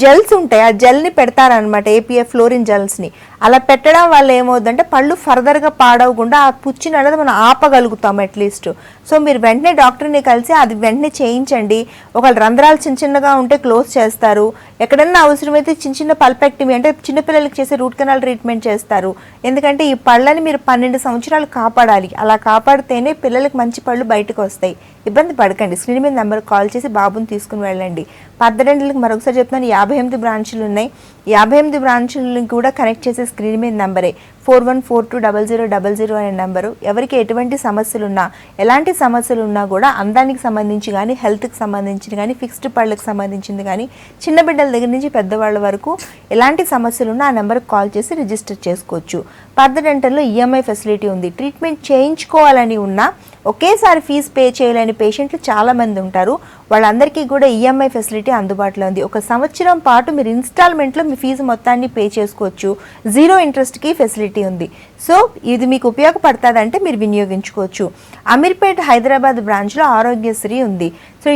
జెల్స్ ఉంటాయి, ఆ జెల్ని పెడతారనమాట, ఏపీఎఫ్ ఫ్లోరిన్ జెల్స్ని. అలా పెట్టడం వల్ల ఏమవుతుందంటే పళ్ళు ఫర్దర్గా పాడవకుండా ఆ పుచ్చిని అనేది మనం ఆపగలుగుతాం అట్లీస్ట్. సో మీరు వెంటనే డాక్టర్ని కలిసి అది వెంటనే చేయించండి. ఒకవేళ రంధ్రాలు చిన్న చిన్నగా ఉంటే క్లోజ్ చేస్తారు, ఎక్కడన్నా అవసరమైతే చిన్న చిన్న పల్పెక్టమీ అంటే చిన్నపిల్లలకి చేసే రూట్ కెనాల్ ట్రీట్మెంట్ చేస్తారు. ఎందుకంటే ఈ పళ్ళని మీరు 12 సంవత్సరాలు కాపాడాలి, అలా కాపాడితేనే పిల్లలకి మంచి పళ్ళు బయటకు వస్తాయి. ఇబ్బంది పడకండి, స్క్రీన్ మీద నెంబర్ కాల్ చేసి బాబుని తీసుకుని వెళ్ళండి. పద్దెంట్లకి మరొకసారి చెప్తున్నాను, 58 బ్రాంచులు ఉన్నాయి. 58 బ్రాంచులను కూడా కనెక్ట్ చేసే స్క్రీన్ మీద నెంబరే 41420000 అనే నెంబరు. ఎవరికి ఎటువంటి సమస్యలు ఉన్నా, ఎలాంటి సమస్యలు ఉన్నా కూడా అందానికి సంబంధించి కానీ, హెల్త్కి సంబంధించి కానీ, ఫిక్స్డ్ పళ్ళకి సంబంధించింది కానీ, చిన్న బిడ్డల దగ్గర నుంచి పెద్దవాళ్ళ వరకు ఎలాంటి సమస్యలు ఉన్నా ఆ నెంబర్కి కాల్ చేసి రిజిస్టర్ చేసుకోవచ్చు. పద్దెంటల్లో ఈఎంఐ ఫెసిలిటీ ఉంది. ట్రీట్మెంట్ చేయించుకోవాలని ఉన్నా ఒకేసారి ఫీజు పే చేయలేని పేషెంట్లు చాలామంది ఉంటారు. వాళ్ళందరికీ కూడా ఈఎంఐ ఫెసిలిటీ అందుబాటులో ఉంది. 1 సంవత్సరం పాటు మీరు ఇన్స్టాల్మెంట్లో మీ ఫీజు మొత్తాన్ని పే చేసుకోవచ్చు. 0 ఇంట్రెస్ట్కి ఫెసిలిటీ ఉంది. సో ఇది మీకు ఉపయోగపడుతుందంటే మీరు వినియోగించుకోవచ్చు. అమీర్పేట్ హైదరాబాద్ బ్రాంచ్లో ఆరోగ్యశ్రీ ఉంది. So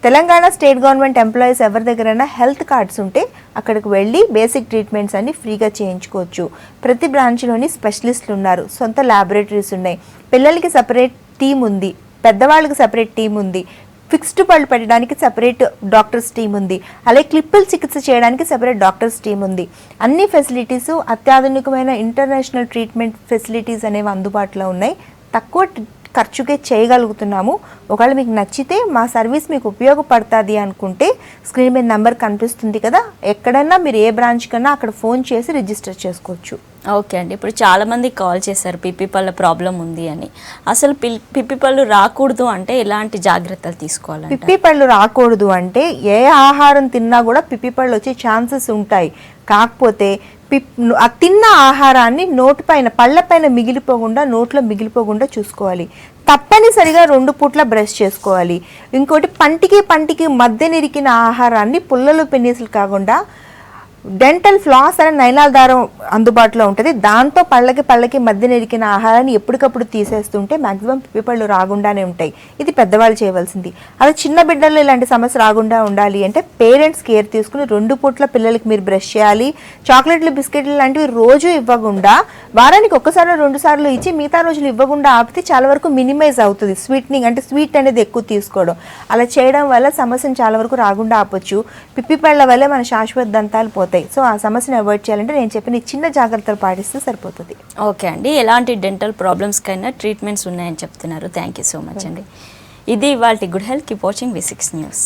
Telangana state government employees ఎవరి దగ్గరైనా హెల్త్ కార్డ్స్ ఉంటే అక్కడికి వెళ్ళి బేసిక్ ట్రీట్మెంట్స్ అన్ని ఫ్రీగా చేయించుకోవచ్చు. ప్రతి బ్రాంచ్లోని స్పెషలిస్టులు ఉన్నారు, సొంత ల్యాబొరేటరీస్ ఉన్నాయి, పిల్లలకి సపరేట్ టీం ఉంది, పెద్దవాళ్ళకి సపరేట్ టీం ఉంది, ఫిక్స్డ్ పళ్ళు పెట్టడానికి సపరేట్ డాక్టర్స్ టీం ఉంది, అలాగే క్లిప్పులు చికిత్స చేయడానికి సపరేట్ డాక్టర్స్ టీం ఉంది. అన్ని ఫెసిలిటీస్ అత్యాధునికమైన ఇంటర్నేషనల్ ట్రీట్మెంట్ ఫెసిలిటీస్ అనేవి అందుబాటులో ఉన్నాయి. తక్కువ ఖర్చుకే చేయగలుగుతున్నాము. ఒకవేళ మీకు నచ్చితే మా సర్వీస్ మీకు ఉపయోగపడుతుంది అనుకుంటే స్క్రీన్ మీద నెంబర్ కనిపిస్తుంది కదా, ఎక్కడన్నా మీరు ఏ బ్రాంచ్ కన్నా అక్కడ ఫోన్ చేసి రిజిస్టర్ చేసుకోవచ్చు. ఓకే అండి, ఇప్పుడు చాలామంది కాల్ చేశారు పిప్పి పళ్ళ ప్రాబ్లం ఉంది అని. అసలు పిప్పి పళ్ళు రాకూడదు అంటే ఎలాంటి జాగ్రత్తలు తీసుకోవాలి? పిప్పి పళ్ళు రాకూడదు అంటే ఏ ఆహారం తిన్నా కూడా పిప్పి పళ్ళు వచ్చే ఛాన్సెస్ ఉంటాయి. కాకపోతే ఆ తిన్న ఆహారాన్ని నోటిపైన పళ్ళపైన మిగిలిపోకుండా, నోట్లో మిగిలిపోకుండా చూసుకోవాలి. తప్పనిసరిగా 2 పూట్ల బ్రష్ చేసుకోవాలి. ఇంకోటి పంటికి మధ్య నిరికిన ఆహారాన్ని పుల్లలు పెనీసులు కాకుండా డెంటల్ ఫ్లాస్ అనే నైలాల దారం అందుబాటులో ఉంటుంది. దాంతో పళ్ళకి మధ్య నిరికిన ఆహారాన్ని ఎప్పటికప్పుడు తీసేస్తుంటే మ్యాక్సిమం పిప్పళ్ళు రాకుండానే ఉంటాయి. ఇది పెద్దవాళ్ళు చేయవలసింది. అదే చిన్న బిడ్డల్లో ఇలాంటి సమస్య రాకుండా ఉండాలి అంటే పేరెంట్స్ కేర్ తీసుకుని 2 పూట్ల పిల్లలకి మీరు బ్రష్ చేయాలి. చాక్లెట్లు, బిస్కెట్లు లాంటివి రోజు ఇవ్వకుండా వారానికి 1 సార్లు 2 సార్లు ఇచ్చి మిగతా రోజులు ఇవ్వకుండా ఆపితే చాలా వరకు మినిమైజ్ అవుతుంది. స్వీట్నింగ్ అంటే స్వీట్ అనేది ఎక్కువ తీసుకోవడం, అలా చేయడం వల్ల సమస్యను చాలా వరకు రాకుండా ఆపొచ్చు. పిప్పి పళ్ళ వల్ల మన శాశ్వత దంతాలు పోతాయి. సో ఆ సమస్యను అవాయిడ్ చేయాలంటే నేను చెప్పిన చిన్న జాగ్రత్తలు పాటిస్తే సరిపోతుంది. ఓకే అండి, ఎలాంటి డెంటల్ ప్రాబ్లమ్స్కైనా ట్రీట్మెంట్స్ ఉన్నాయని చెప్తున్నారు. థ్యాంక్ యూ సో మచ్ అండి. ఇది ఇవాల్టి good health. Keep watching V6 news.